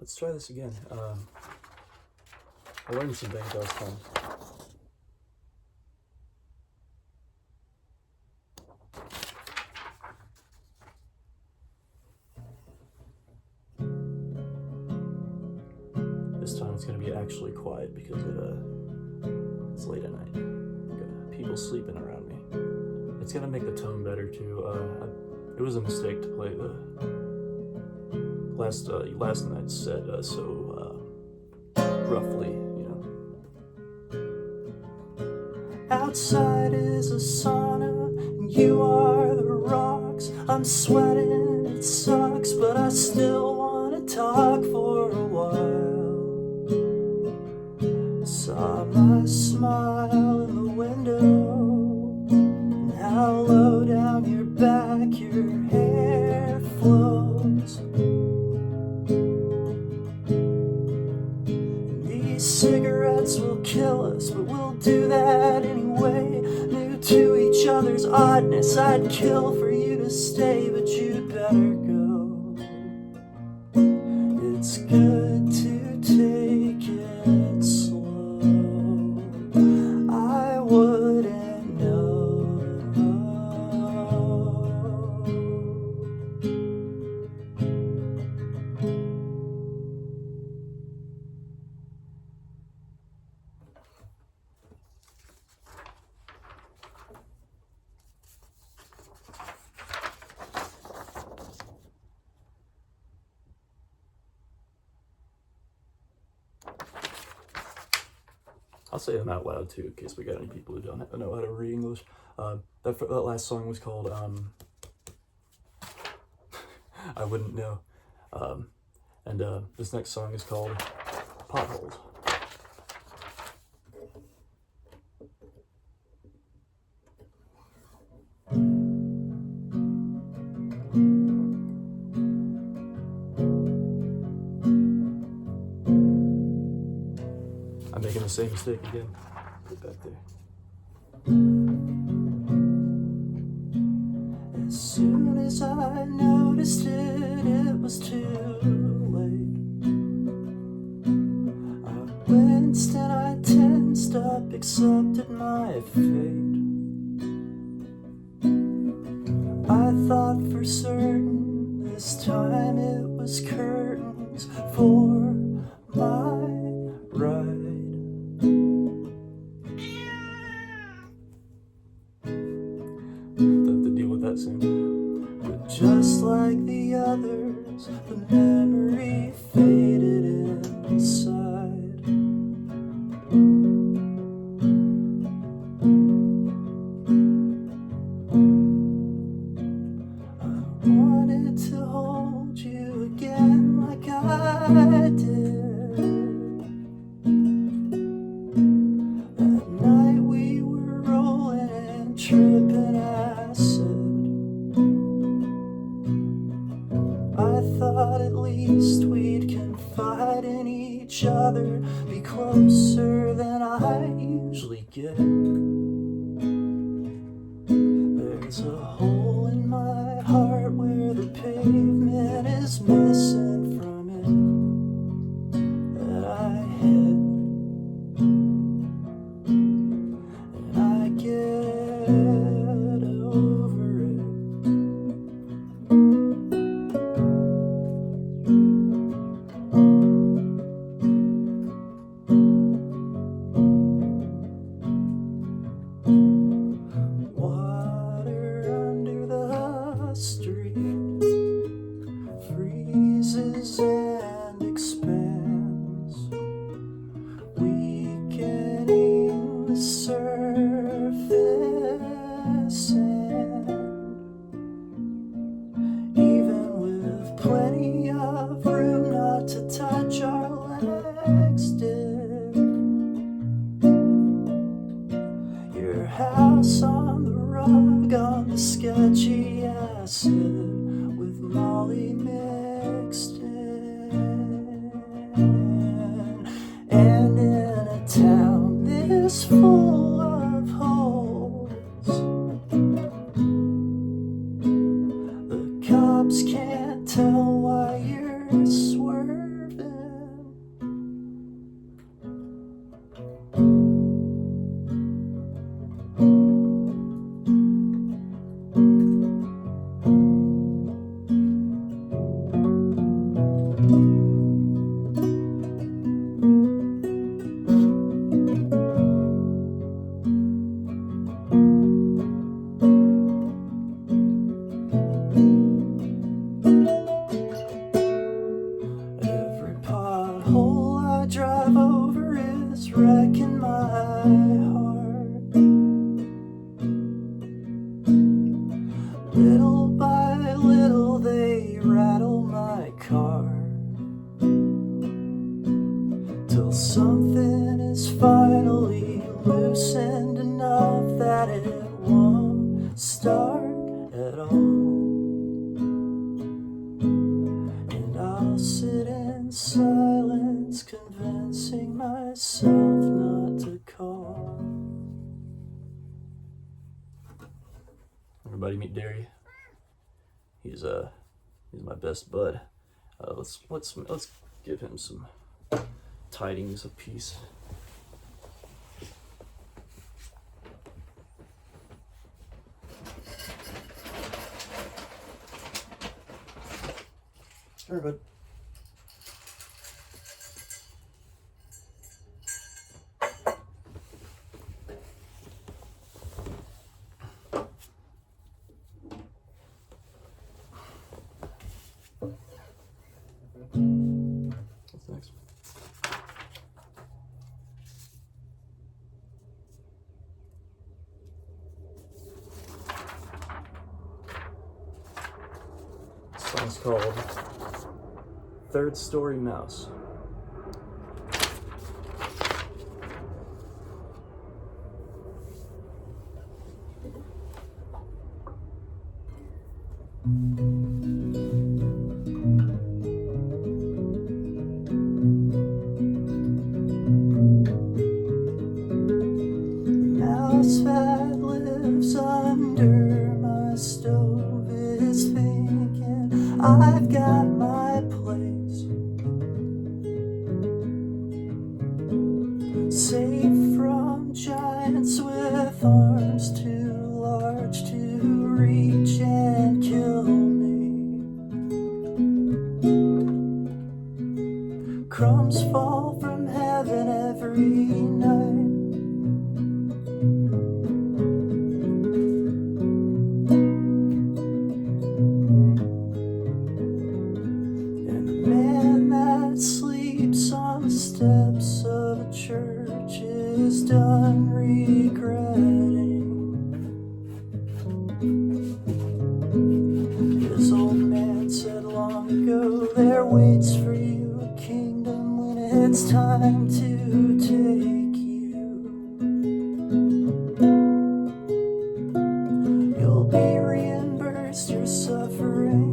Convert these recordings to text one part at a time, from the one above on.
let's try this again. I learned some things last time. This time it's going to be actually quiet because it's late at night. Got people sleeping around me. It's going to make the tone better too. It was a mistake to play the last night's set so roughly, you know. Outside is a sauna, and you are the rocks. I'm sweating, it sucks, but I still want to talk for a while. Saw my smile in the window, and how low down your back your hair flows. These cigarettes will kill us, but we'll do that anyway. New to each other's oddness, I'd kill for you to stay, but you'd better go. It's good to take it slow. I wouldn't know. I'll say them out loud too, in case we got any people who don't know how to read English. That last song was called I Wouldn't Know. And this next song is called Potholes. I'm making the same mistake again. Put it back there. As soon as I noticed it, it was too late. I winced and I tensed up, accepted my fate. I thought for certain this time it was curtains for my ride. Have to deal with that soon. But just like the others, the memory faded inside. I wanted to hold you again like I did. That night we were rolling and tripping acid. I thought at least we'd confide in each other, be closer than I usually get. There's a hole in my heart where the pavement is missing from it that I hit. And I get over it. Water under the street, free hole I drive over is wrecking my heart. Little by little they rattle my car, till something is finally loosened enough that it won't start at all. And I'll sit in silence, convincing myself not to call. Everybody meet Derry. He's my best bud. Let's give him some tidings of peace. Sure, bud. What's next? This song's called Third Story Mouse. Mouse that lives under my stove is thinking I've got my place, safe from giants with arms too large to reach and kill me. Crumbs fall from heaven every night. And the man that sleeps on the steps of a church is done regretting. His old man said long ago, there waits for you a kingdom when it's time to take you. You'll be reimbursed your suffering.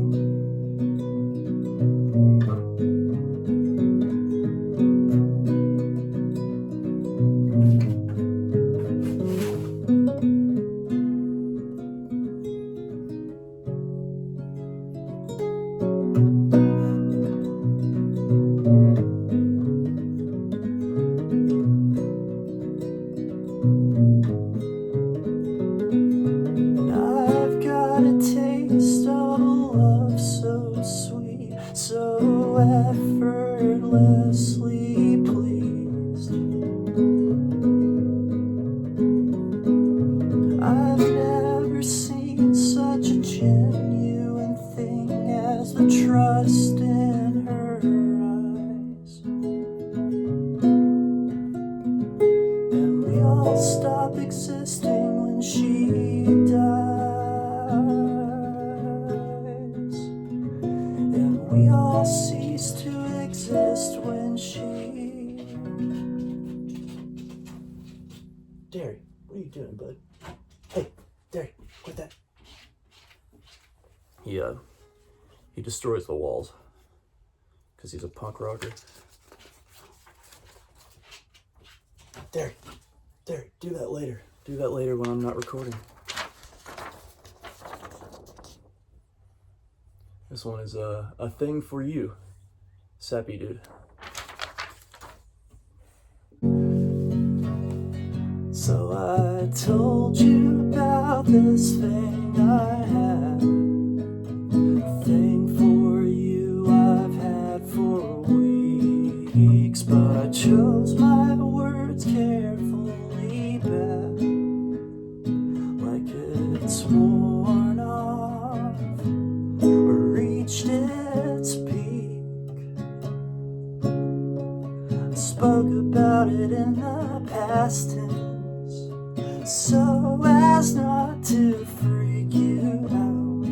I've got a taste of a love so sweet, so effortlessly pleased. I've never seen such a genuine thing as the trust in her eyes. And we all stop existing when she dies. And we all cease to exist when she... Derry, what are you doing, bud? Hey, Derry, quit that. He destroys the walls because he's a punk rocker. Derry, do that later. Do that later when I'm not recording. This one is a thing for you, Sappy dude. So I told you about this thing I had, a thing for you I've had for weeks, but I chose my words carefully back, like it's worn off or reached its peak. spoke about it in the past tense, so as not to freak you out.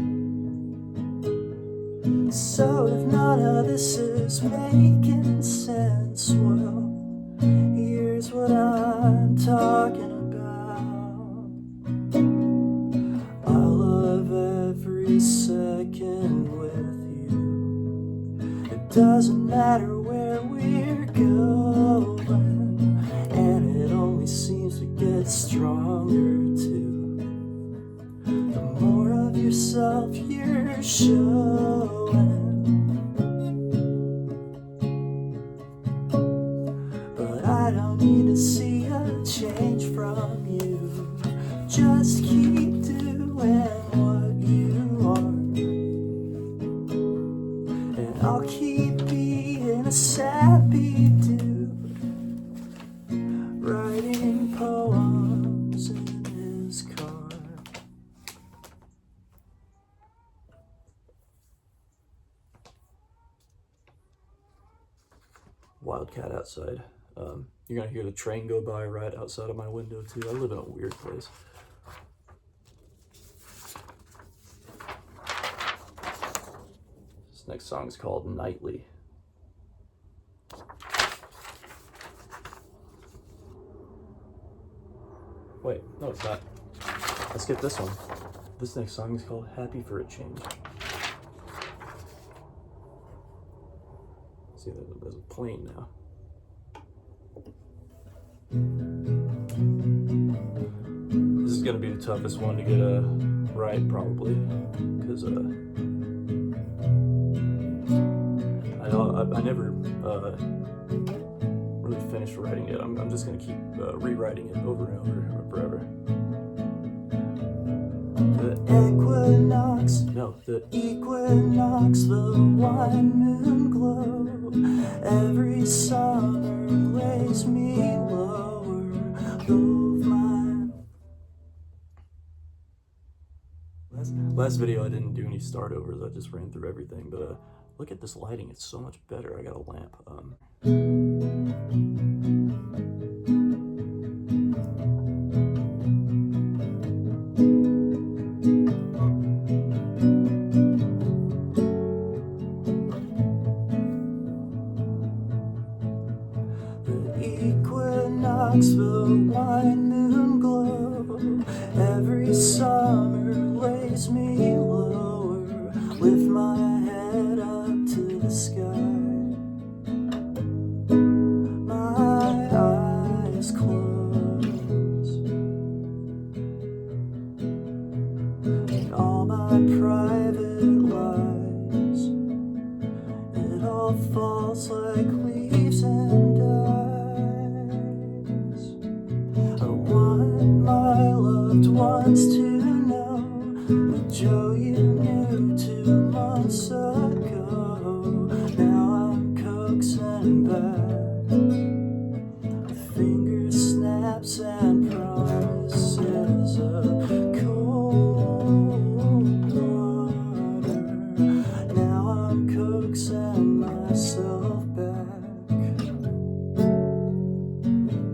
So if none of this is making sense, well, here's what I'm talking about. I love every second with you. It doesn't matter where we're going, and it only seems to get stronger too. The more of yourself you're showing. But I don't need to see a change from you. Just keep doing what you are, and I'll keep being a sappy dude, writing poems in his car. Wildcat outside. You're gonna hear the train go by right outside of my window too. I live in a weird place. This next song is called Nightly. Wait, no it's not. I skipped this one. This next song is called Happy for a Change. See, there's a plane now. This is gonna be the toughest one to get right, probably, because I never really finished writing it. I'm just gonna keep rewriting it over and over forever. The equinox, the wine moon glow. Every summer lays me lower. Though my last video I didn't do any start overs. I just ran through everything. But look at this lighting; it's so much better. I got a lamp. The wine moon glow. Every summer lays me lower. Lift my head up to the sky. My eyes close, and all my private lies, it all falls like leaves and dies. My loved ones to know the joy you knew 2 months ago. Now I'm coaxing back with finger snaps and promises of cold water. Now I'm coaxing myself back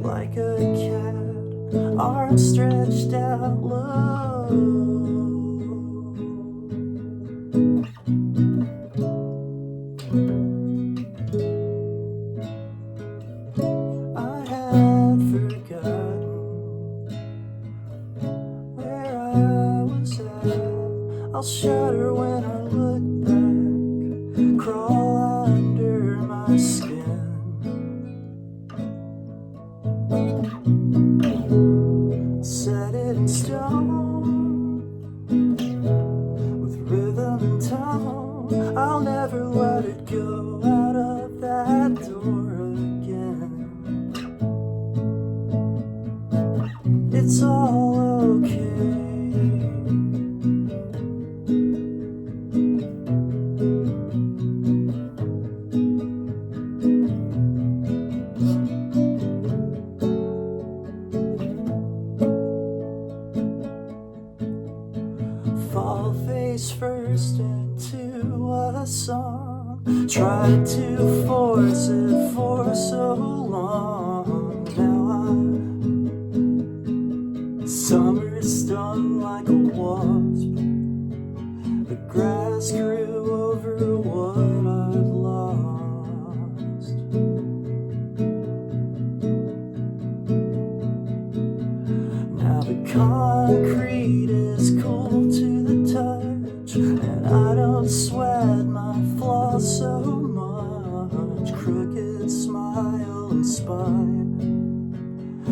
like a cat, arms stretched out low. I had forgotten where I was at. I'll shudder when I look back, crawl under my skin. Set it in stone, with rhythm and tone. I'll never let it go out of that door again. It's all okay. Fall face first into a song. Tried to force it for so long. spine,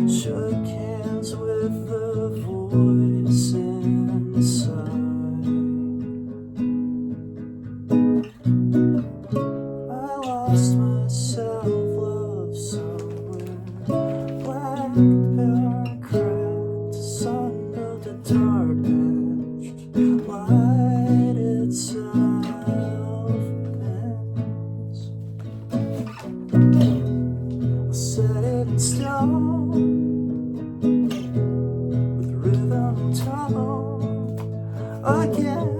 shook hands with the voice inside. I lost myself, love somewhere, black power cracked, sun built a dark patched, light itself bends. I'll set it in stone, with rhythm and tone, again.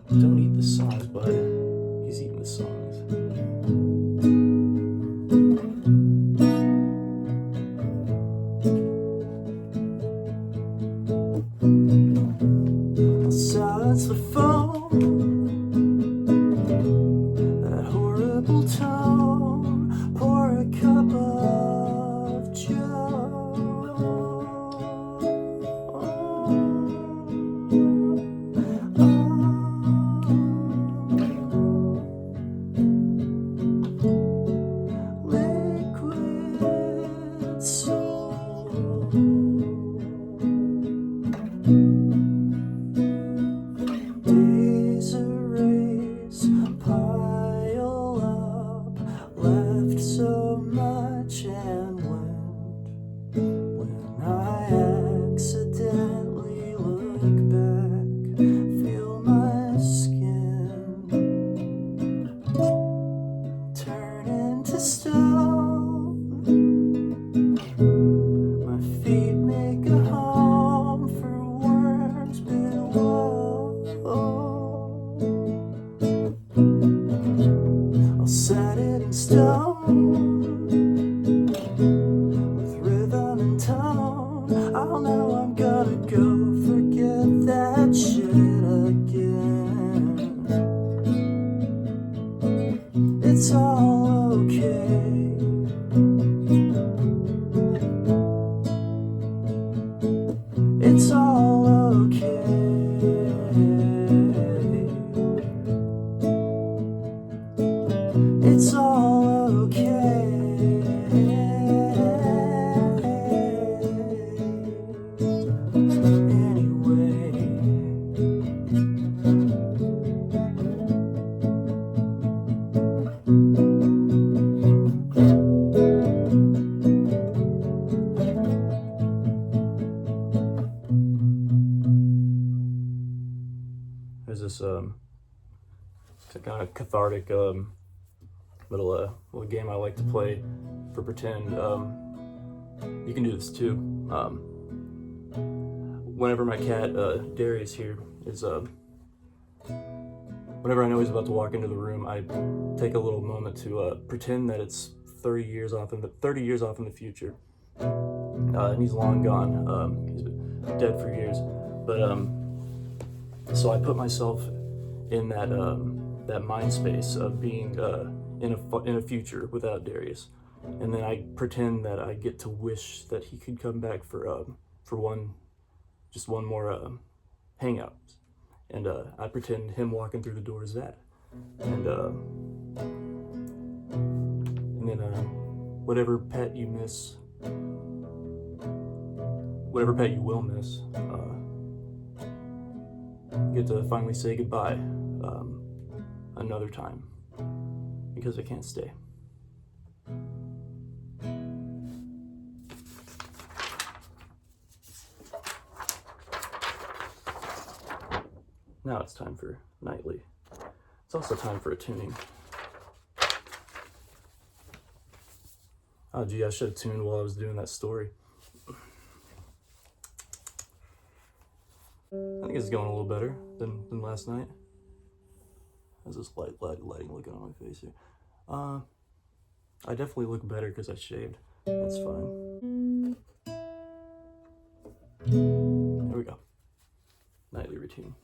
Don't eat the songs, bud. He's eating the songs. I'll silence the phone, that horrible tone, pour a cup of joe. Liquid soul. Days erase, pile up, left so much and went. When I accidentally look back, feel my skin turn into stone. My feet make a home for worms below. I'll set it in stone, with rhythm and tone. I'll know I'm gonna go forget that shit again. It's all okay. It's all okay. It's all okay. Anyway. There's this kind of cathartic little game I like to play for pretend. You can do this too. Whenever my cat Darius here is whenever I know he's about to walk into the room, I take a little moment to pretend that it's 30 years off in the future, and he's long gone. He's been dead for years, but so I put myself in that mind space of being in a future without Darius, and then I pretend that I get to wish that he could come back for one more hangout, and I pretend him walking through the door is that, and then whatever pet you will miss, get to finally say goodbye another time, because I can't stay. Now it's time for nightly. It's also time for a tuning. Oh gee, I should have tuned while I was doing that story. I think it's going a little better than last night. How's this lighting looking on my face here? I definitely look better because I shaved. That's fine. There we go. Nightly routine.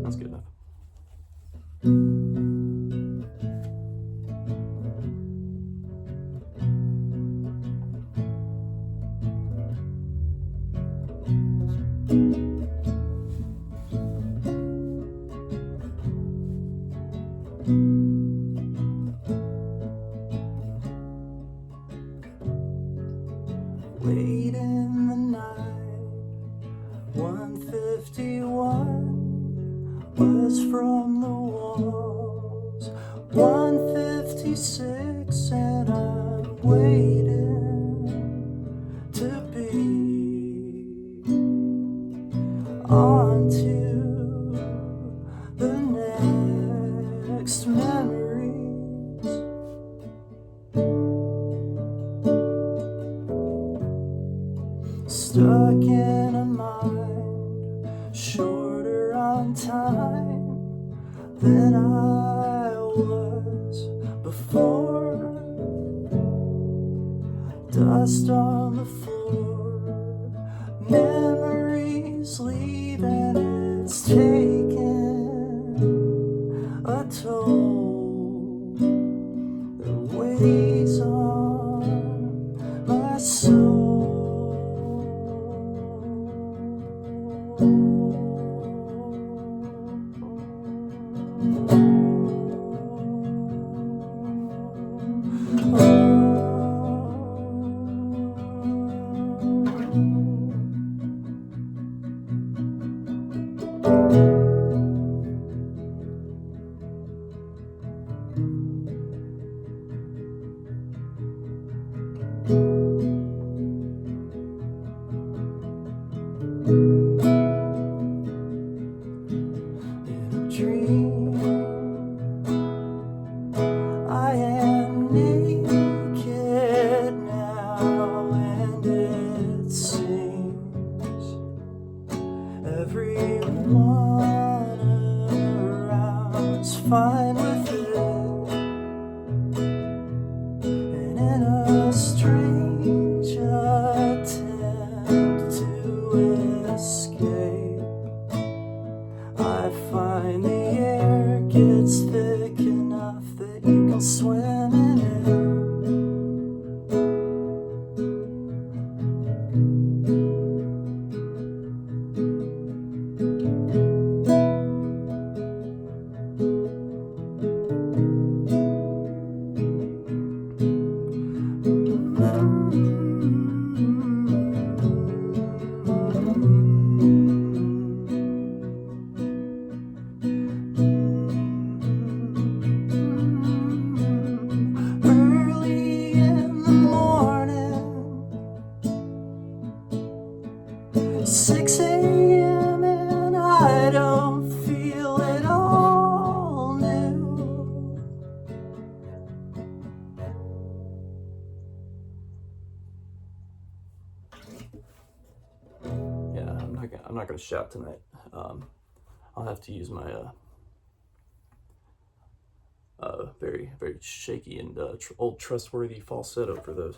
That's good enough. 1:56 and I'm waiting to be on to the next memories. Stuck in a mind shorter on time than I was before. Dust on the floor, memories leaving, it's taken a toll that weighs on my soul. In a dream, I am naked now, and it seems everyone around's fine with it. And in a strange attempt to escape, I find the air gets thick enough that you can swim in it. Early in the morning, 6 a.m. and I don't feel at all new. Yeah, I'm not gonna shout tonight. I'll have to use my very, very shaky and old trustworthy falsetto for those.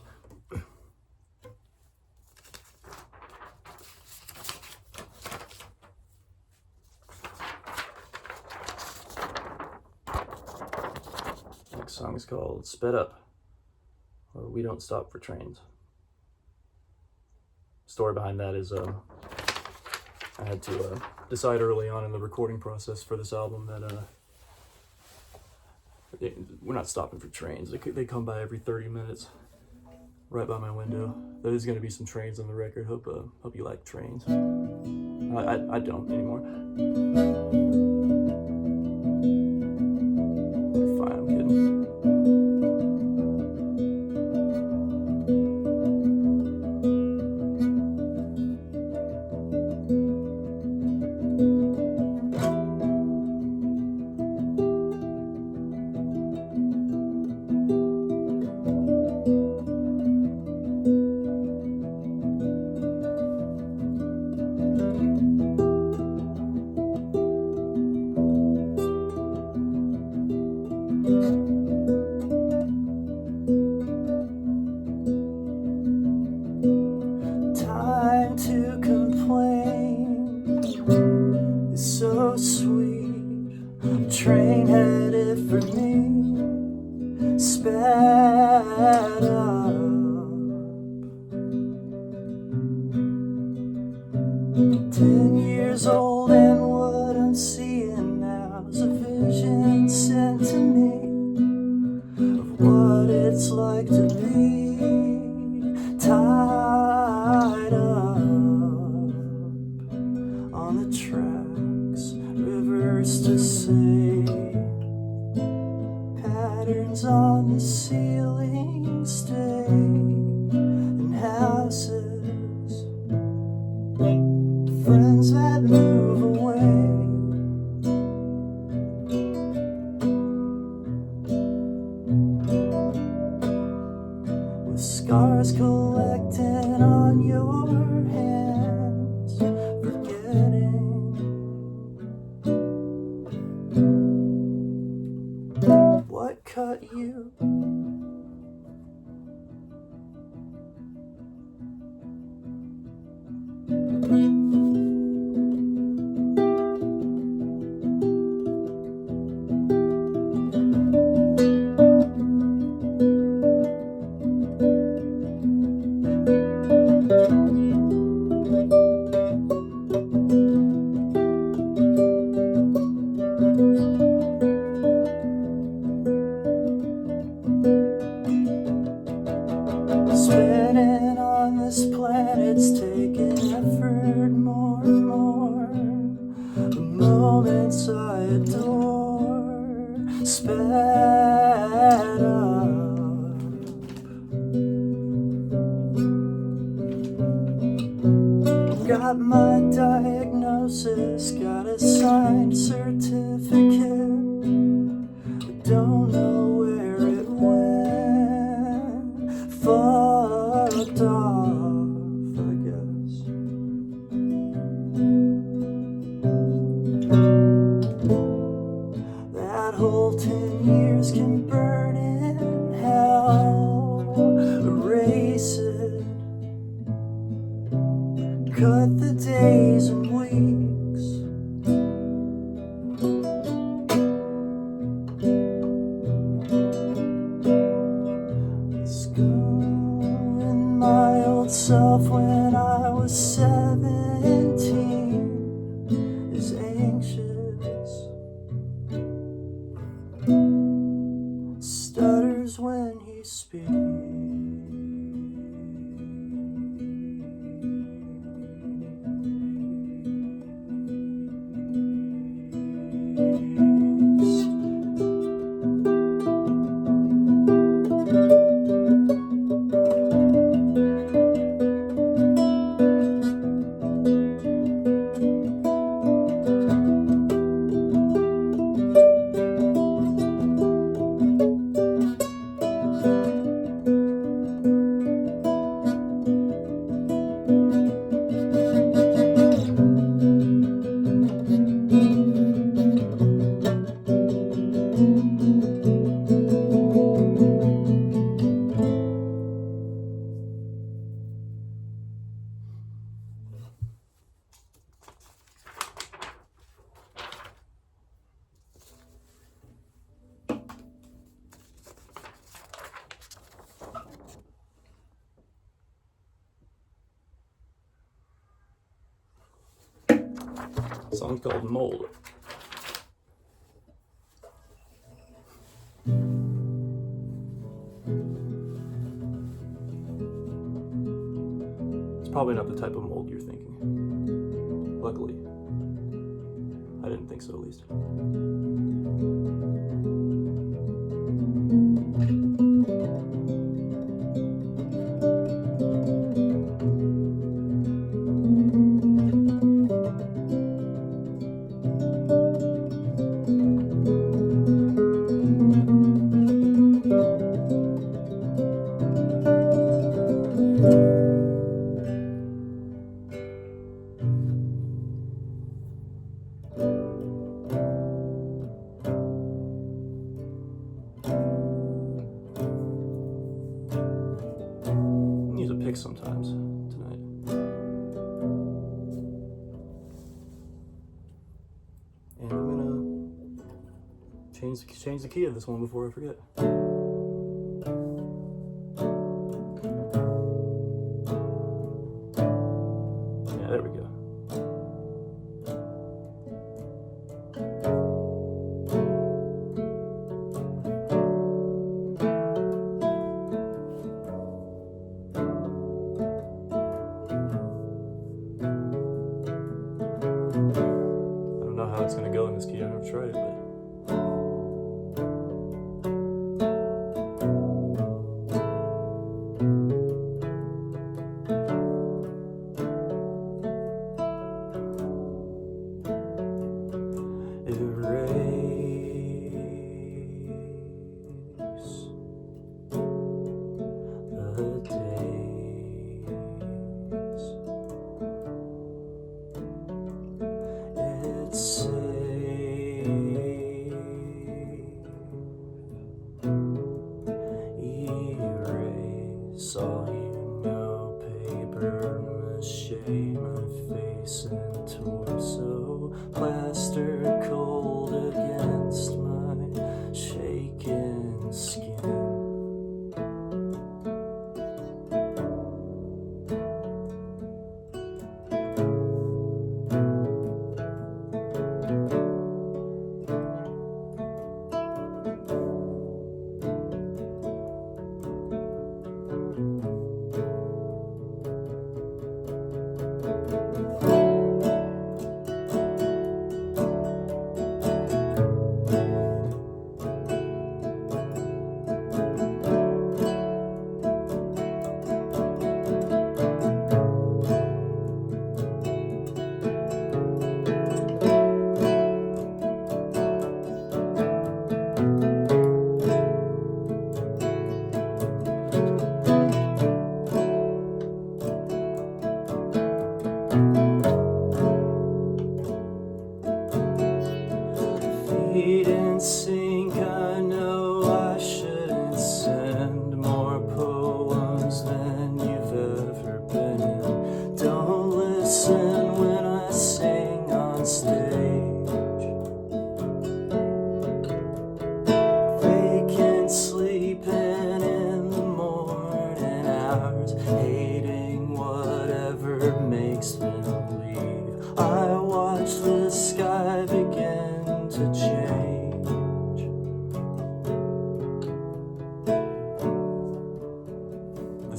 Next song is called Sped Up, or We Don't Stop for Trains. Story behind that is I had to decide early on in the recording process for this album that we're not stopping for trains. They come by every 30 minutes, right by my window. There's going to be some trains on the record. Hope you like trains. I don't anymore. You're fine, I'm kidding. Time to complain is so sweet. Train headed for me, sped up. 10 years old, and what I'm seeing now is a vision sent to me of what it's like to be tied up on the tracks, rivers to say, patterns on the ceiling stay in houses, friends that move away. With scars collecting on your hands, forgetting what cut you. Spinning on this planet's taking effort more and more. The moments I adore, sped up. Got my diagnosis, got a signed certificate, but don't know where it went. Fucked off, I guess. That whole 10 years can burn in hell. Erase it. Cut the days and weeks. Let's go in my old self when I was 17 is anxious, stutters when he speaks. The song's called Mold. It's probably not the type of mold you're thinking. Luckily. I didn't think so, at least. Use a pick sometimes tonight. And I'm gonna change the key of this one before I forget. Yeah, there we go. I don't know how it's gonna go in this key. I've never tried it, but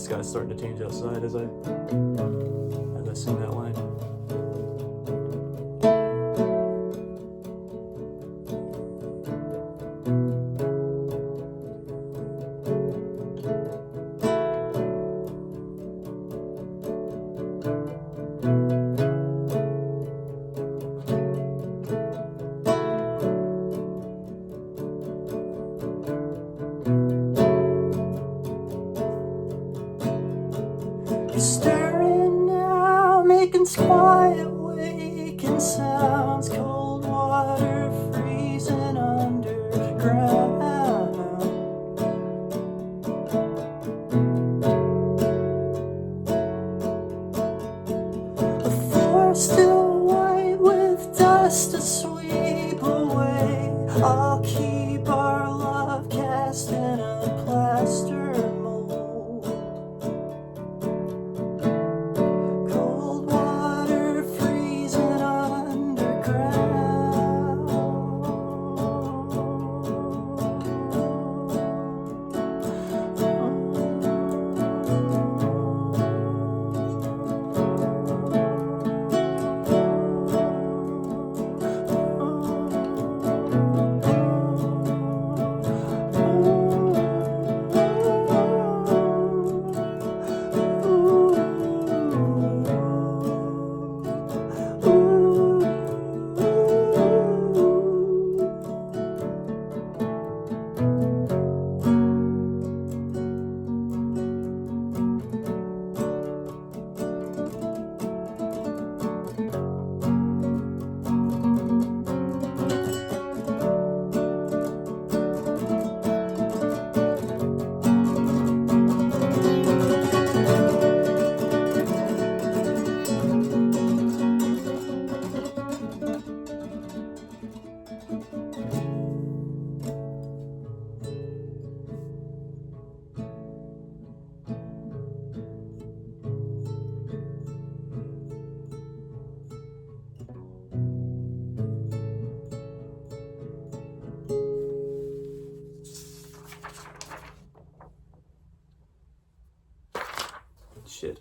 sky's starting to change outside as I sing that line. Stirring now, making quiet waking sounds, cold water freezing underground. The floor still white with dust to sweep away. I'll keep our love cast in a plaster mold. Cold water freezing underground. Shit.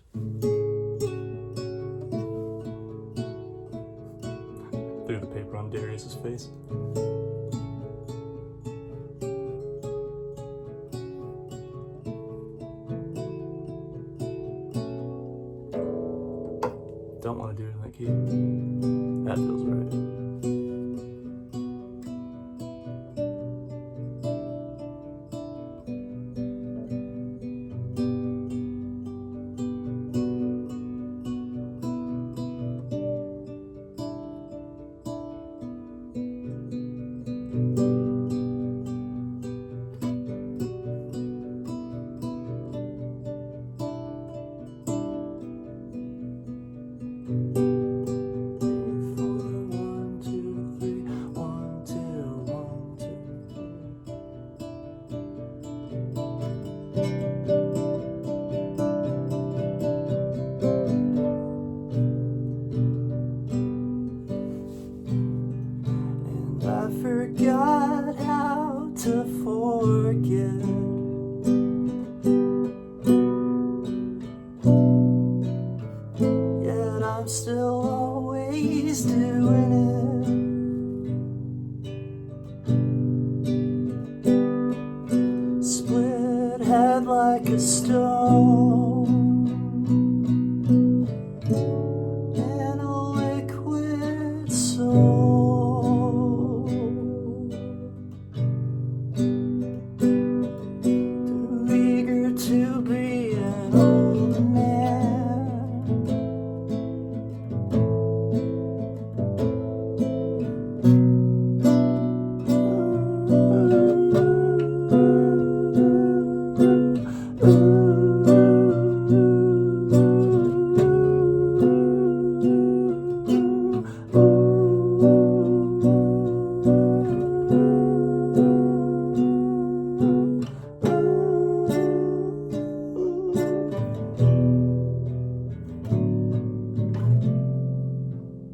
Threw the paper on Darius's face. Don't want to do it in that key. That feels right. I forgot how to forget. Yet I'm still always doing it. Split head like a stone and a liquid soul. To be an old man.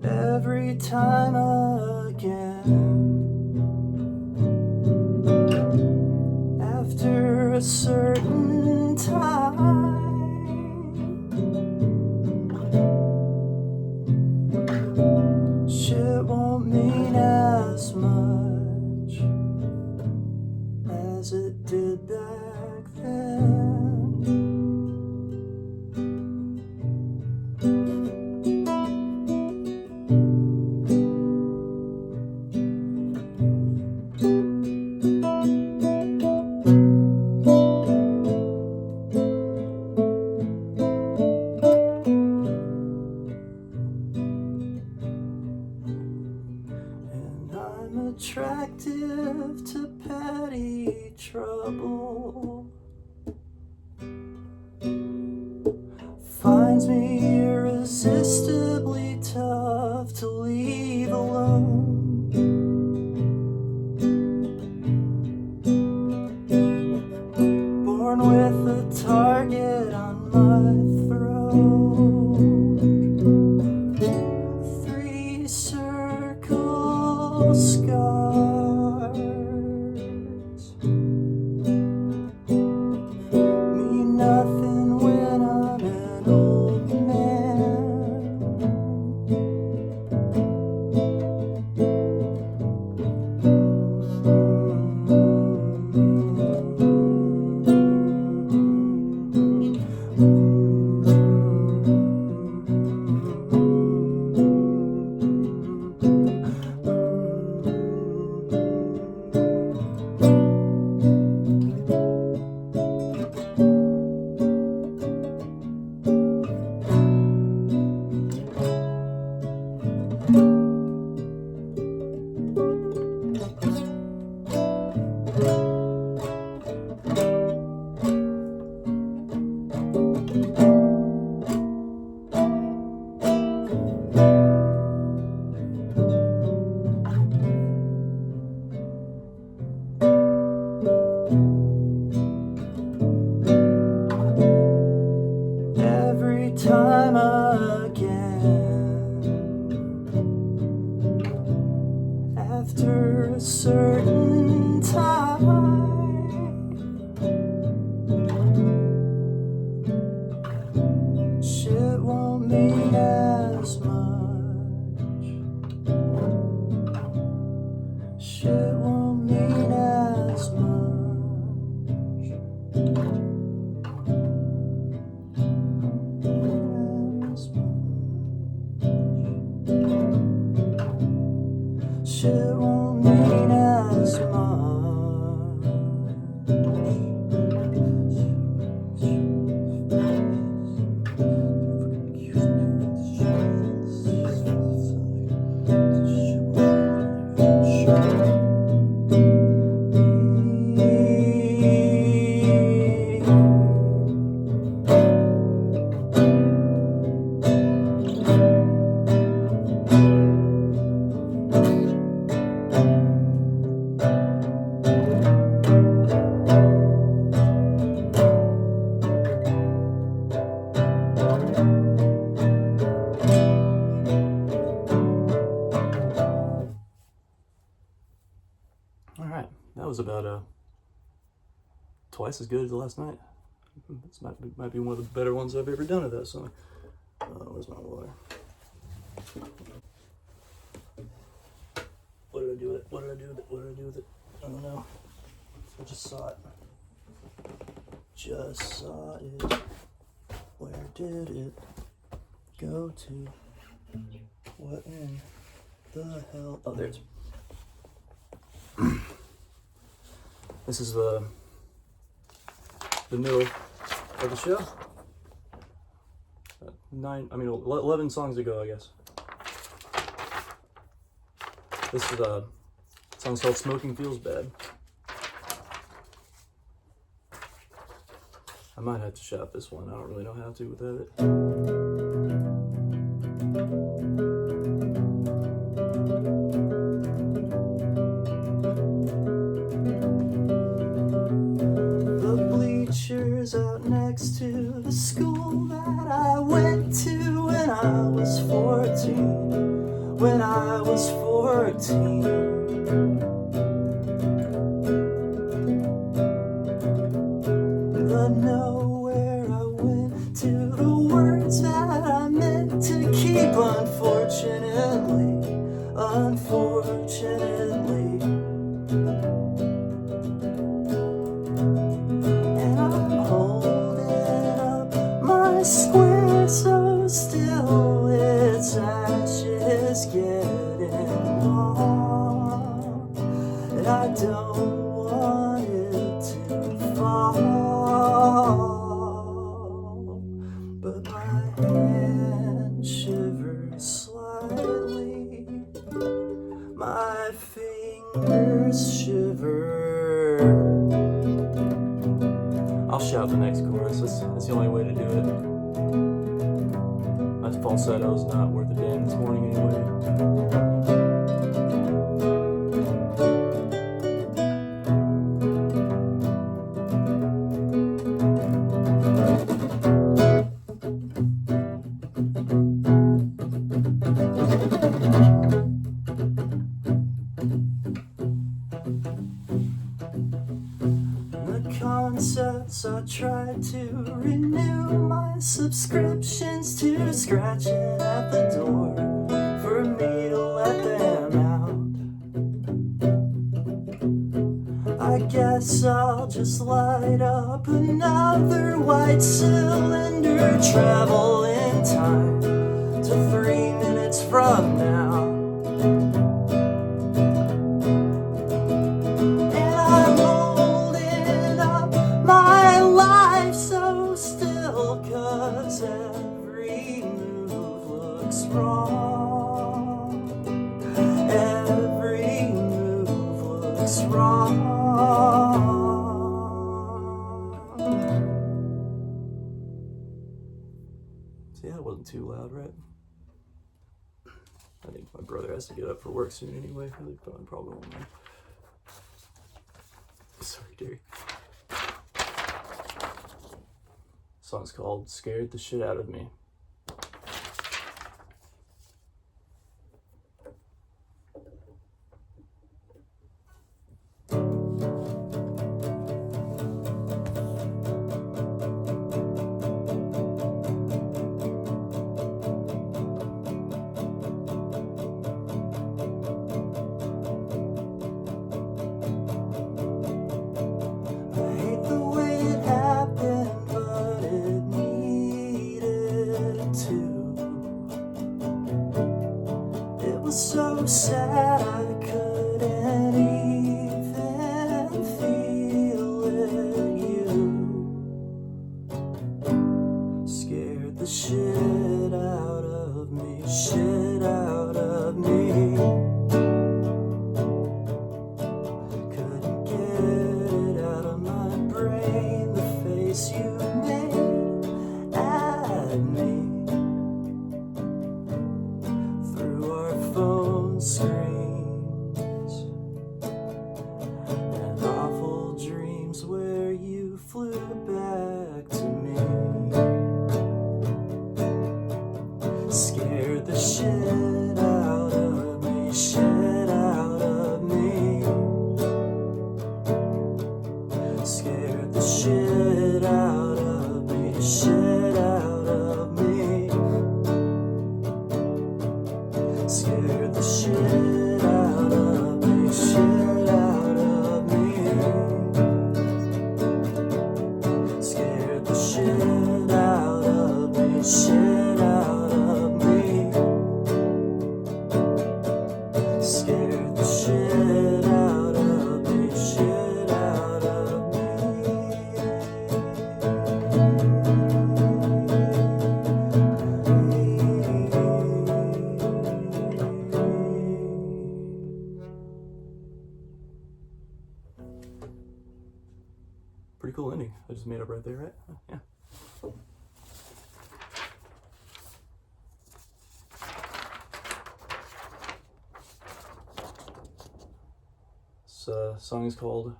Every time again, after a certain time, back then. Attractive to petty trouble, finds me irresistibly tough to leave alone. Born with a target on my throat, 3 circle scars mean nothing when I'm an old man. Every time again, after a certain time, shit won't mean as much. Shit won't mean as much. Shit won't mean as much. Alright, that was about twice as good as last night. This might be one of the better ones I've ever done of that song. Where's my water? What did I do with it? What did I do with it? What did I do with it? I don't know. I just saw it. Just saw it. Where did it go to? What in the hell? Oh, there's. This is the middle of the show. 11 songs ago, I guess. This is a song called "Smoking Feels Bad." I might have to shout this one. I don't really know how to without it. Out next to the school that I went to when I was 14. When I was 14. The nowhere I went to, the words that I meant to keep, unfortunately. fall, but my hand shivers slightly, my fingers shiver. I'll shout the next chorus, that's the only way to do it. My falsetto's not worth a damn this morning anyway. Concepts, I tried to renew my subscriptions to scratching at the door for me to let them out. I guess I'll just light up another white cylinder, travel in time to 3 minutes from now. Every move looks wrong. Every move looks wrong. See, that wasn't too loud, right? I think my brother has to get up for work soon anyway. I probably won't know. Sorry, Derry. Song's called Scared the Shit Out of Me. So sad I couldn't even feel it. You scared the shit out of me, shit out of me. Couldn't get it out of my brain, the face you made at me. Screens and awful dreams where you flew back to me. Scared the shit out of me, shit out of me. Scared the shit out of me, shit out of me. Scared the shit out of me, shit out of me. Scared the shit out of me, shit out of me. Scared the shit out of me, shit out of me. Pretty cool ending. I just made up right there, right? Yeah. This song is called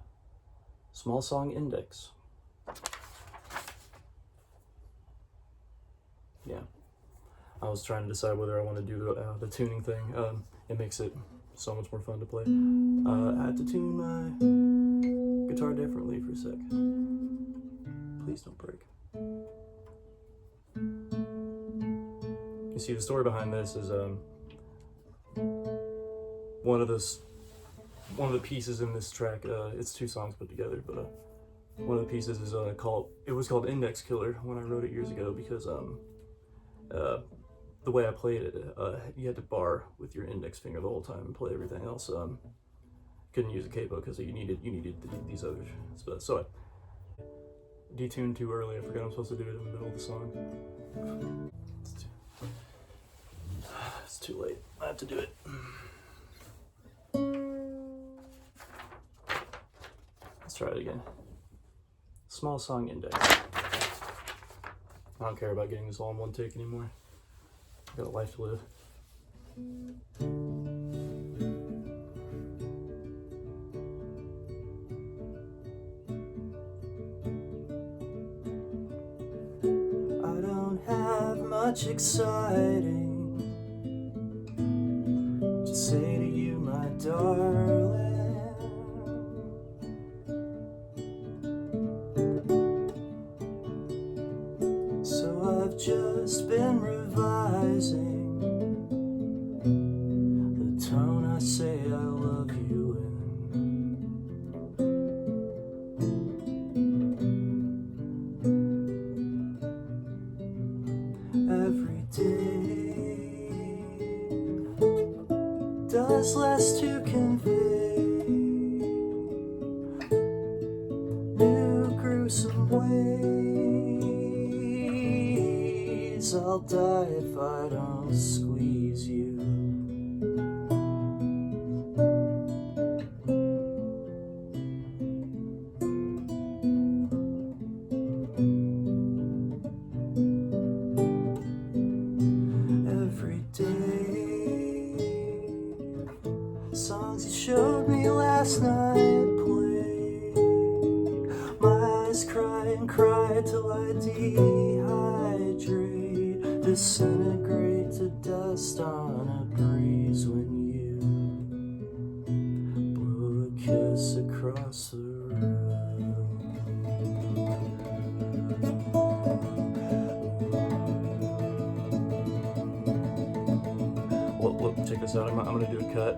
Small Song Index. Yeah. I was trying to decide whether I want to do the tuning thing. It makes it so much more fun to play. I had to tune my guitar differently for a sec. Please don't break. You see, the story behind this is one of the pieces in this track. It's two songs put together, but one of the pieces is called Index Killer when I wrote it years ago, because the way I played it, you had to bar with your index finger the whole time and play everything else. Couldn't use a capo because you needed these others. So detuned too early. I forgot I'm supposed to do it in the middle of the song. It's too late. I have to do it. Let's try it again. Small song index. I don't care about getting this all in one take anymore. I've got a life to live. I don't have much exciting to say to you, my darling. So I've just been revising the tone I say I love you in. Every day does less to convey new gruesome ways. I'll die if I don't squeeze you. Every day, songs you showed me last night play. My eyes cry and cry till I dehydrate, disintegrate to dust on a breeze when you blow a kiss across the room. Well, check this out. I'm gonna do a cut,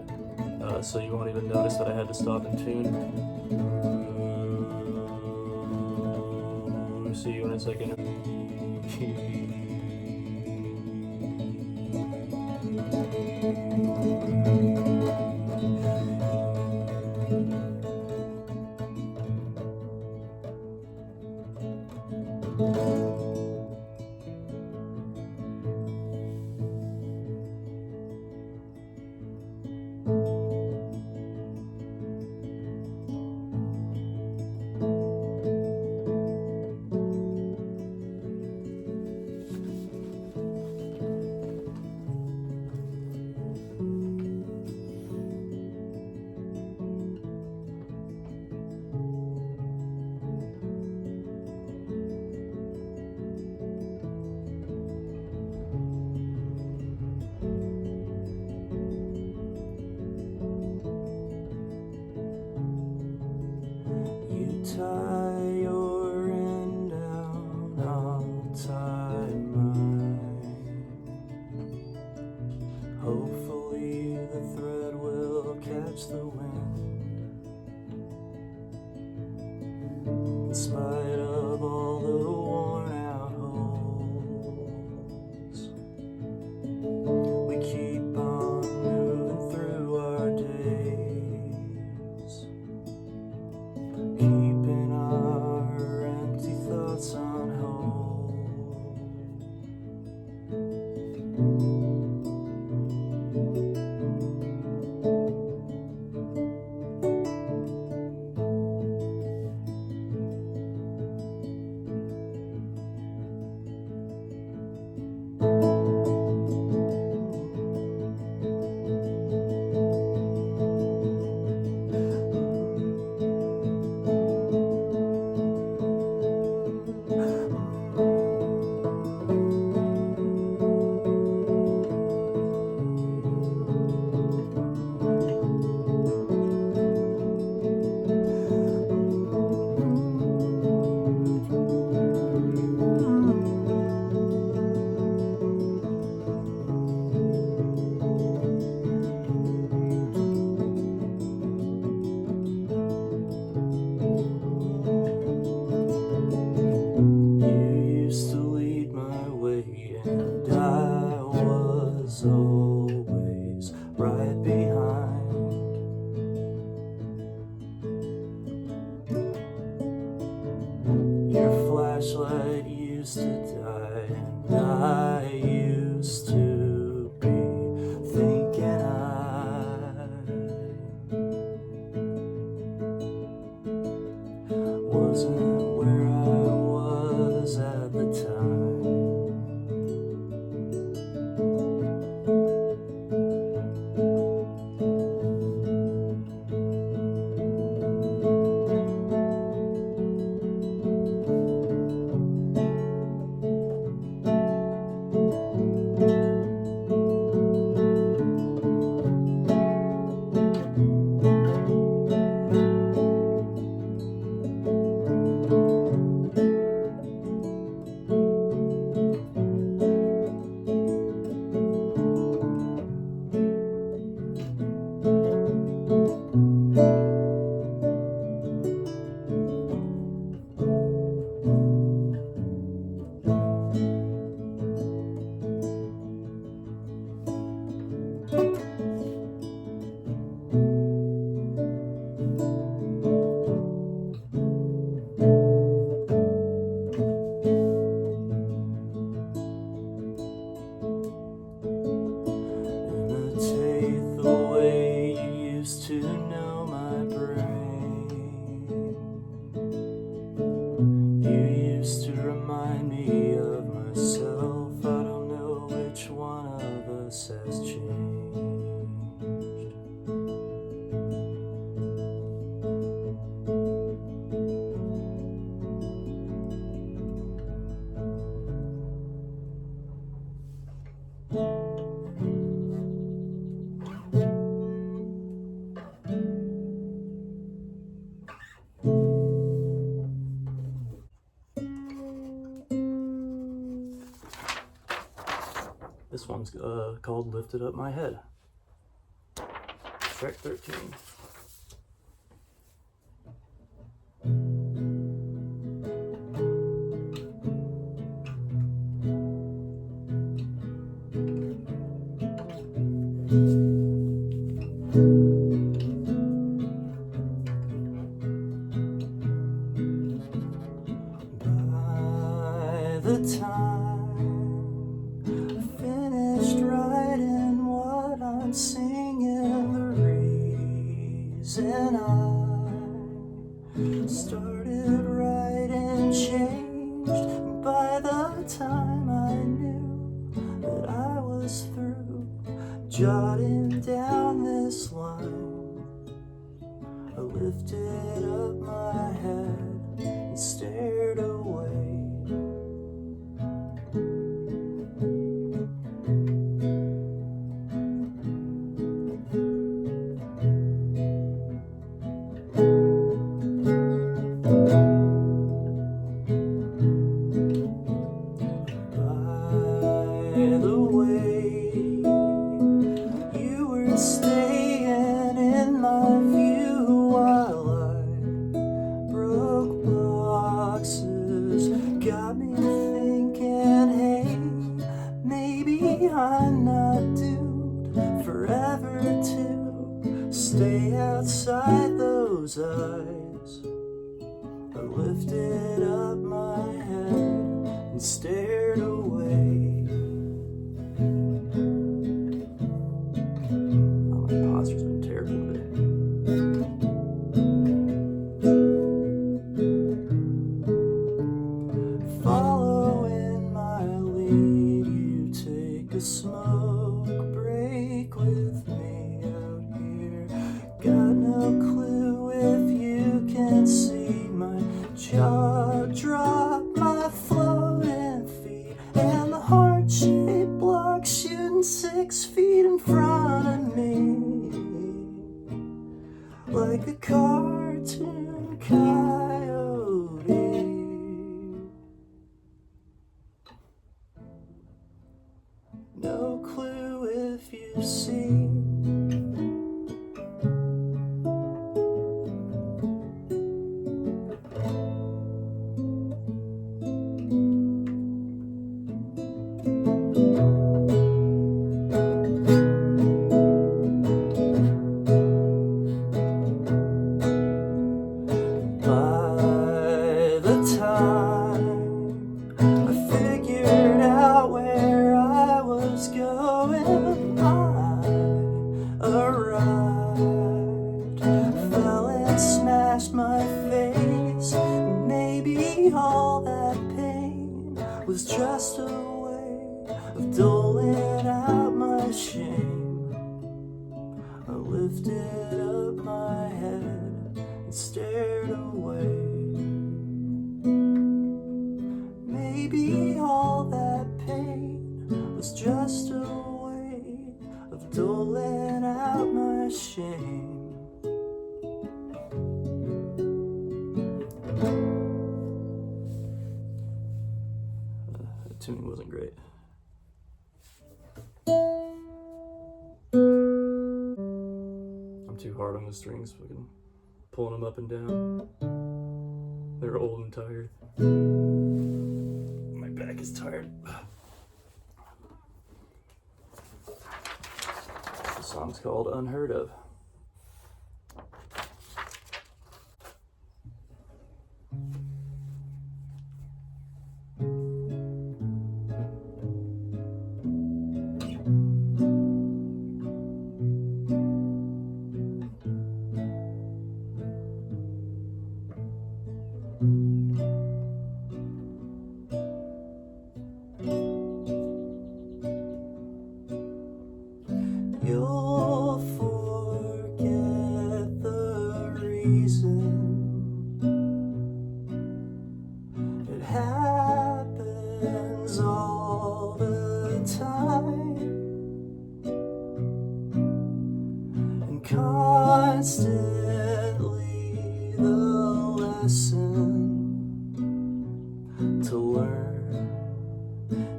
so you won't even notice that I had to stop and tune. See you in a second. flashlight used to die, and I used to be thinking I wasn't where I was at the time. Imitate the way you used to know my brain. You used to remind me of myself. I don't know which one of us has changed. This one's called Lifted Up My Head. Track 13. By the time I finished writing what I'm singing, the reason I started writing changed. By the time I knew that I was through jotting down this line, I lifted up my head and stared away. By the way, you were staying in my view while I broke boxes. Got me thinking, hey, maybe I'm not doomed forever to stay outside those eyes. I lifted up my head and stared away. Oh, my posture's been terrible today. Following my lead, you take a smoke break with me out here. Got no clue if you can see my jaw drop, my floating feet, and the heart-shaped block shooting 6 feet in front of me, like a cartoon coyote. No clue if you see. By Maybe all that pain was just a way of doling out my shame. I lifted up my head and stared away. Maybe all that pain was just a way of doling out my shame. That tuning wasn't great. I'm too hard on the strings, fucking pulling them up and down. They're old and tired. My back is tired. The song's called Unheard of. You'll forget the reason it happens all the time, and constantly the lesson to learn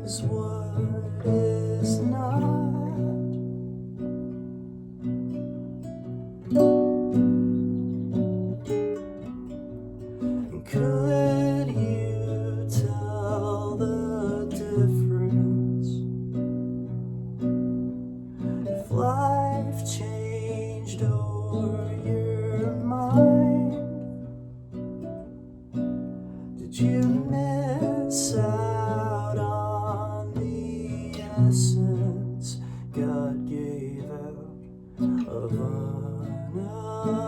is what is not. Could you tell the difference if life changed or your mind? Did you miss out on the essence God gave out of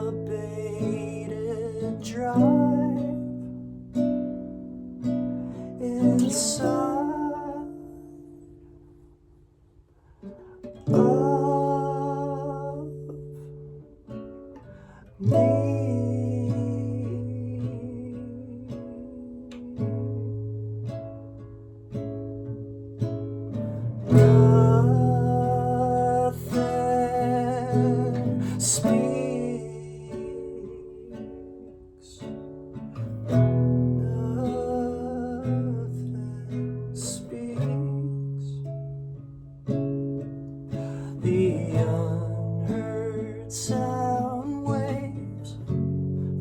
unabated drive? Inside of me. Nothing speaks. The unheard sound waves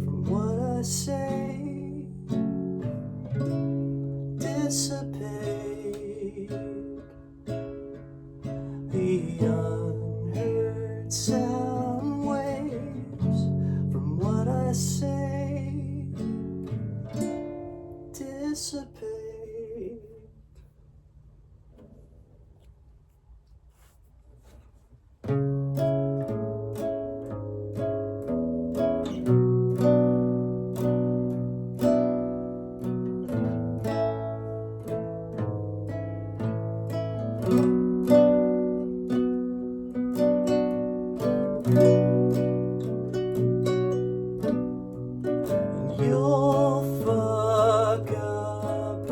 from what I say dissipate. The unheard sound waves from what I say dissipate. And you'll fuck up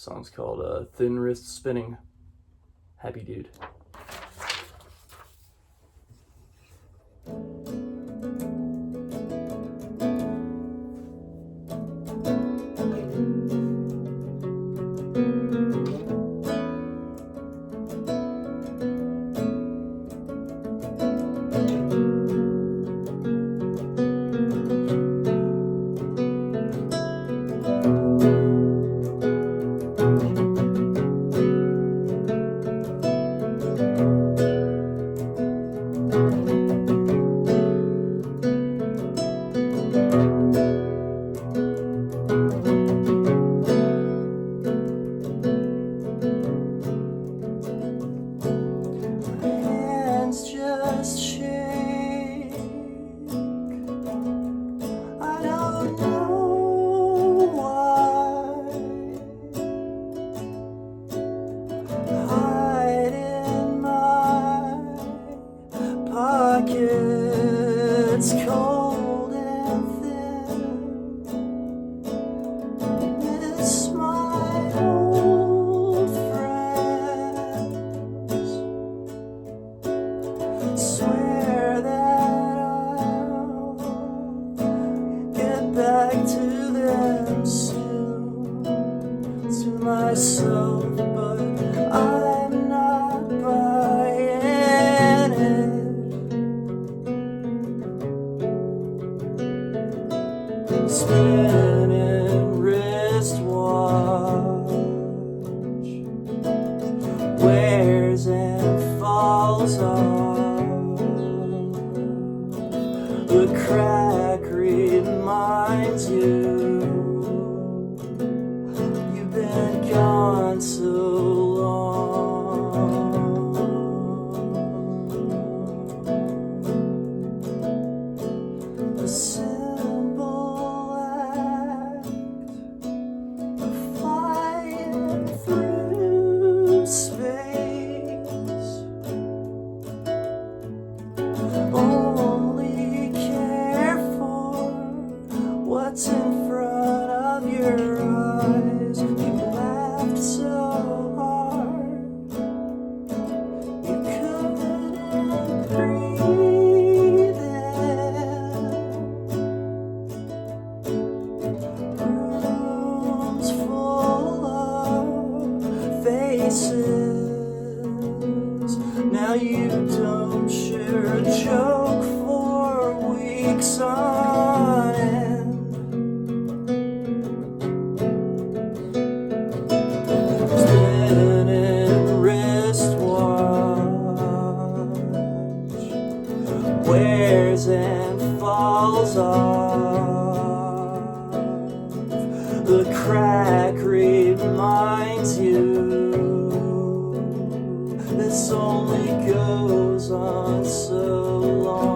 song's called Thin Wrist Spinning. Happy dude. Spinning wristwatch wears and falls off. The crack reminds you you've been gone so long. The simple act of flying through space, only care for what's in front of your eyes. You laughed so hard you couldn't breathe in. Rooms full of faces. Now you don't share a joke for weeks on end. Spinning wristwatch wears and falls off. The crack reminds you this only goes on so long.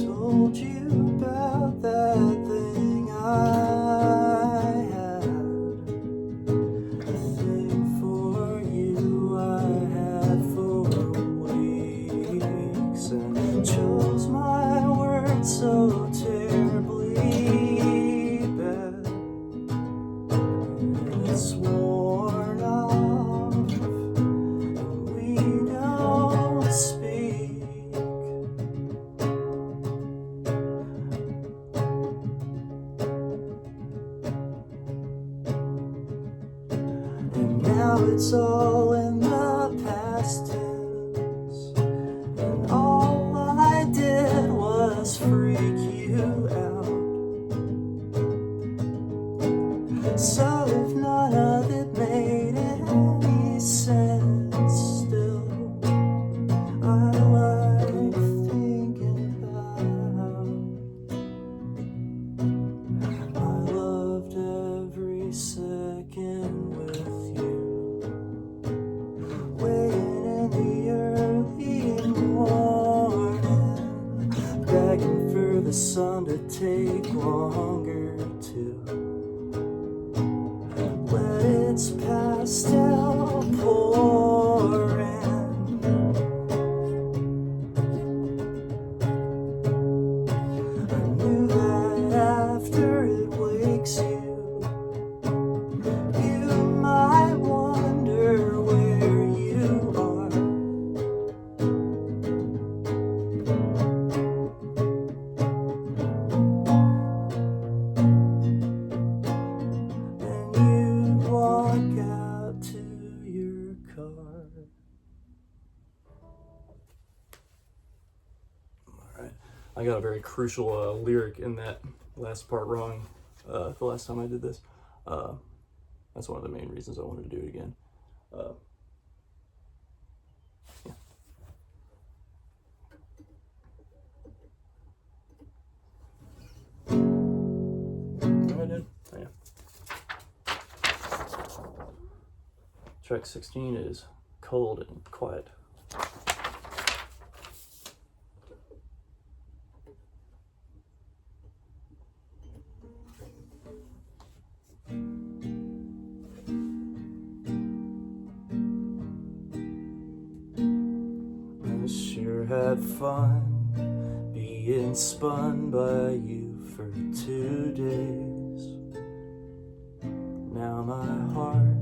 Told you about that thing I had, a thing for you I had for weeks, and chose my words so terribly bad. It's worn off, and we don't speak. it's all in the past tense, and all I did was freak you out. So if none of it made any sense, still I like thinking about. I loved every second with you, waiting in the early morning, begging for the sun to take longer to let its pastel pour in. I knew that after it wakes you, you might wonder where you are. And you'd walk out to your car. Alright, I got a very crucial lyric in that last part wrong the last time I did this. That's one of the main reasons I wanted to do it again. Yeah. What I did? Oh, yeah. Track 16 is Cold and Quiet. I sure had fun being spun by you for 2 days. Now my heart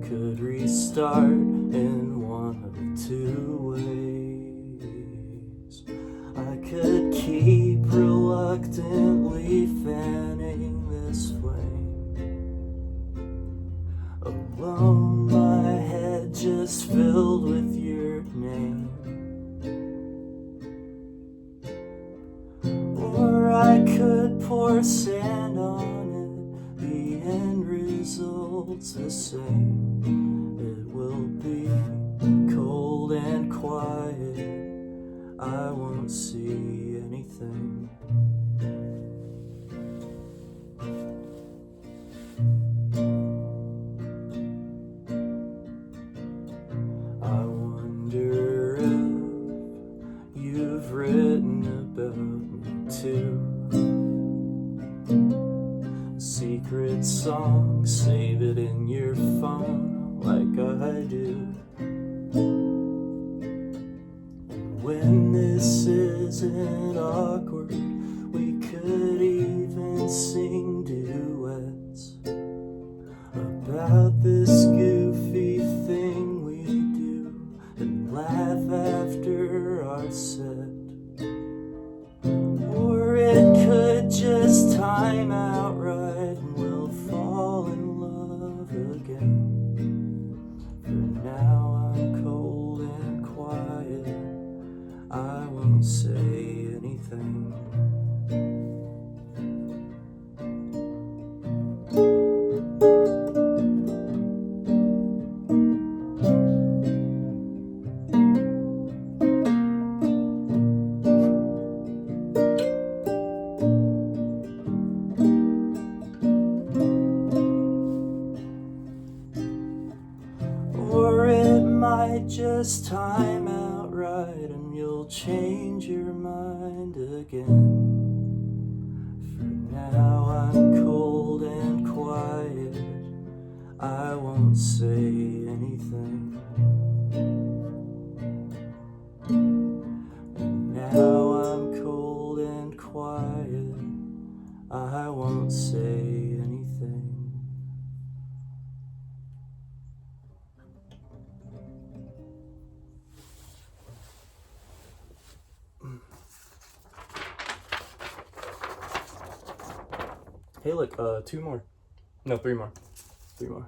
could restart in one of 2 ways. I could keep reluctantly fanning this flame, alone, my head just filled with your name. Or I could pour sand on it, the end result's the same. It will be cold and quiet, I won't see anything. I wonder if you've written about me too. Secret song, save it in your phone like I do. And when this isn't awkward, we could even sing duets about this goofy thing we do and laugh after our set. Or it could just time out right and we'll fall in love again. For now I'm cold and quiet, I won't say anything. Or it might just time out right and you'll change your mind again. For now I'm cold and quiet, I won't say anything. And now I'm cold and quiet, I won't say anything. Hey, look, 2 more. No, 3 more. 3 more.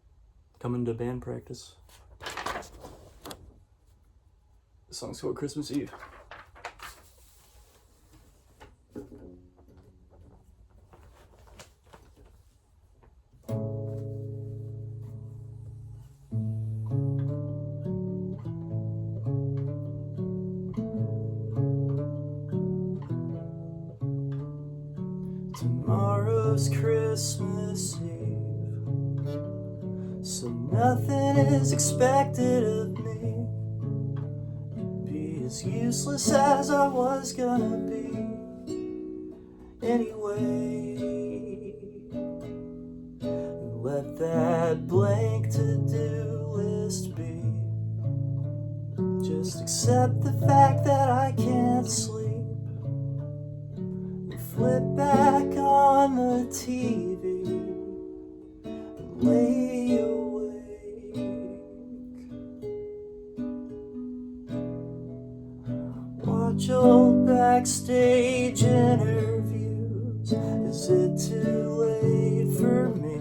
Coming to band practice. The song's called Christmas Eve. Tomorrow's Christmas Eve, so nothing is expected of me. Be as useless as I was gonna be anyway. Let that blank to-do list be. Just accept the fact that I can't sleep. Flip back on the TV and lay awake. Watch old backstage interviews. Is it too late for me?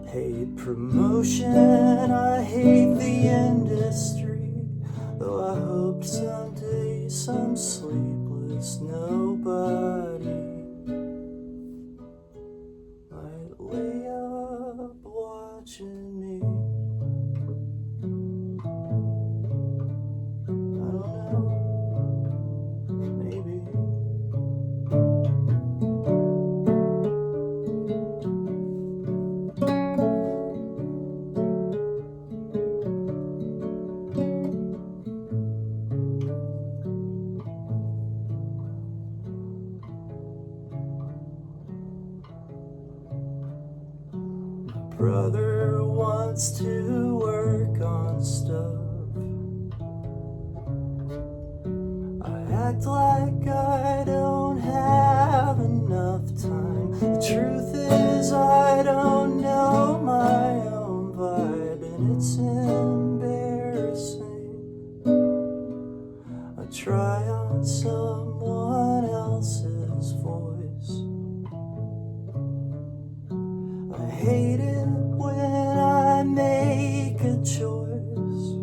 Hate promotion, I hate the industry. Though I hoped someday some sleepless nobody might lay up watching me. I don't know, maybe. Brother wants to work on stuff. I act like I don't have enough time. The truth is I don't know my own vibe, and it's embarrassing. I try on someone else's voice. I hate it when I make a choice.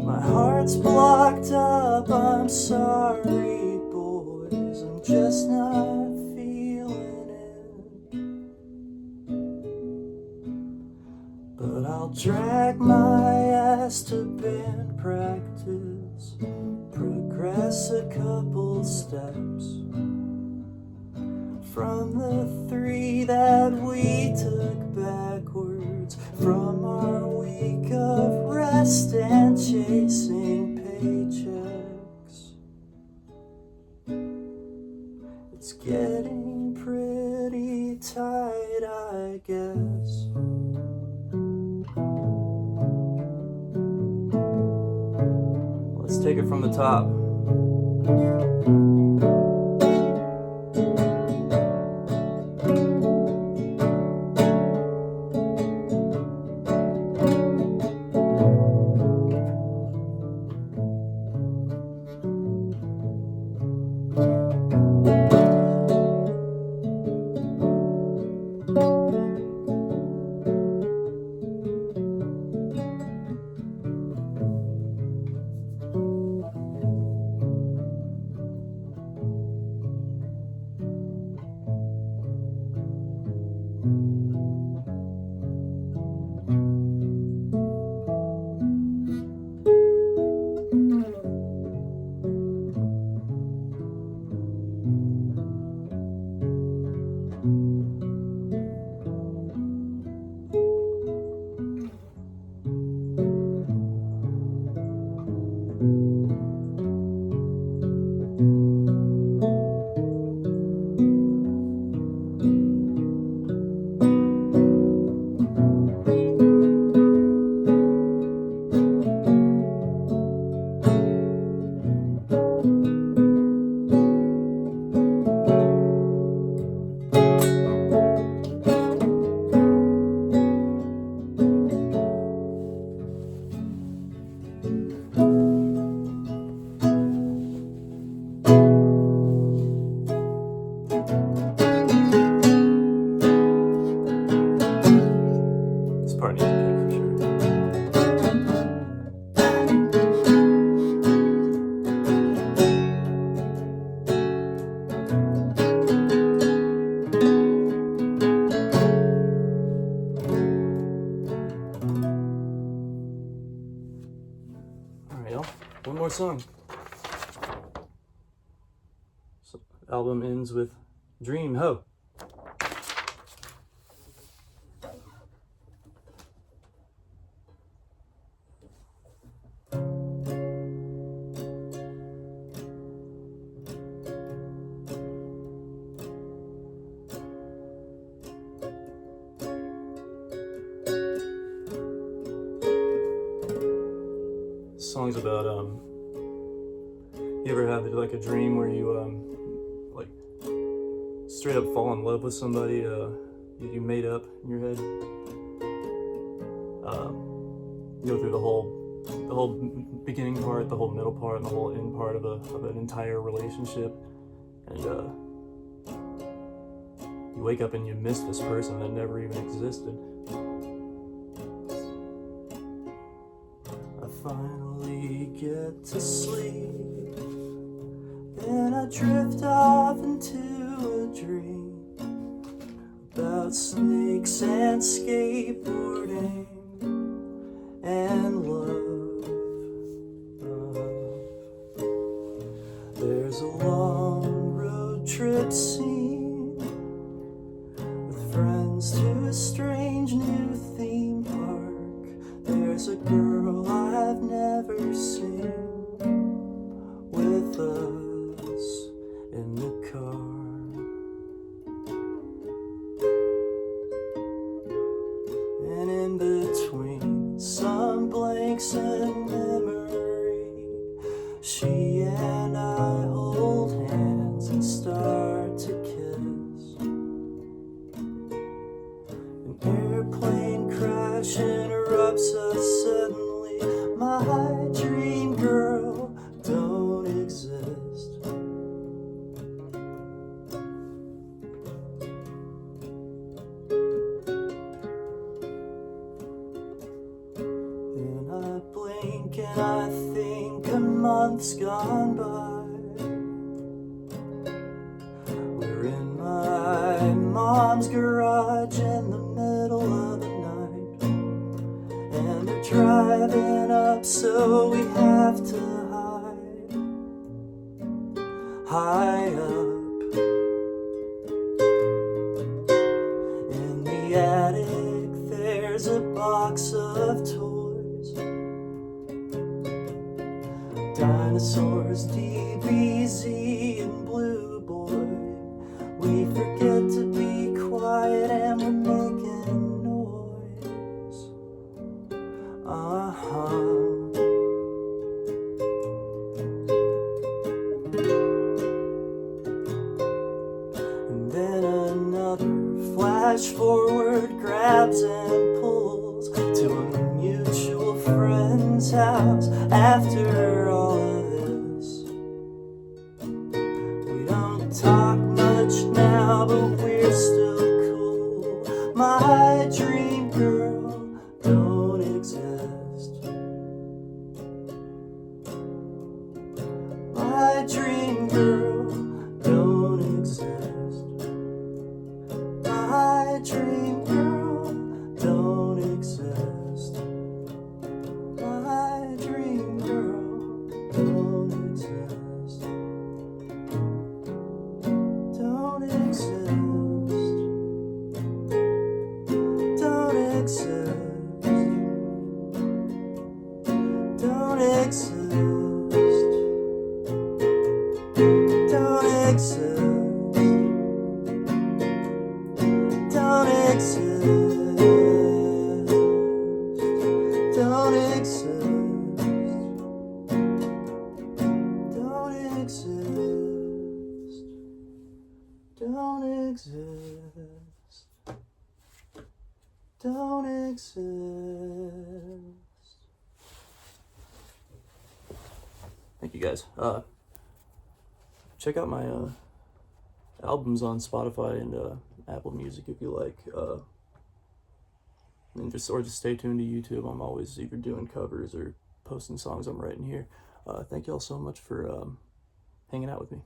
My heart's blocked up, I'm sorry boys, I'm just not feeling it. But I'll drag my ass to band practice, progress a couple steps from the 3 that we took backwards from our week of rest and chasing paychecks. It's getting pretty tight, I guess. Let's take it from the top. right, y'all. One more song. So, album ends with Dream Ho. This song's about you ever had like a dream where you like straight up fall in love with somebody you made up in your head? You go through the whole beginning part, the whole middle part, and the whole end part of an entire relationship, and you wake up and you miss this person that never even existed. I finally get to sleep, then I drift off into a dream about snakes and skateboarding and love. There's a long road trip scene with friends to a strange new theme park. There's a girl I've never seen with us in the car. And in between some blanks in memory, she and I hold hands and start to kiss. An airplane crash interrupts us suddenly. My dream girl don't exist. Then I blink and I think a month's gone by. We're in my mom's garage in the middle of the night, and they're driving up, so we have to high up. In the attic there's a box of toys, dinosaurs, DBZ, and Blue Boy. We forget to be quiet and we're making noise. And then another flash forward grabs and pulls to a mutual friend's house. After all of this, we don't talk much now, but we're still cool. My dream girl don't exist. My dream girl don't exist. My dream girl don't exist. My dream girl don't exist. Don't exist. Don't exist. Don't exist. Don't exist. Don't exist. Don't exist. Don't exist. Don't exist. Don't exist. Thank you guys. Check out my albums on Spotify and Apple Music if you like. And just stay tuned to YouTube. I'm always either doing covers or posting songs I'm writing here. Thank y'all so much for hanging out with me.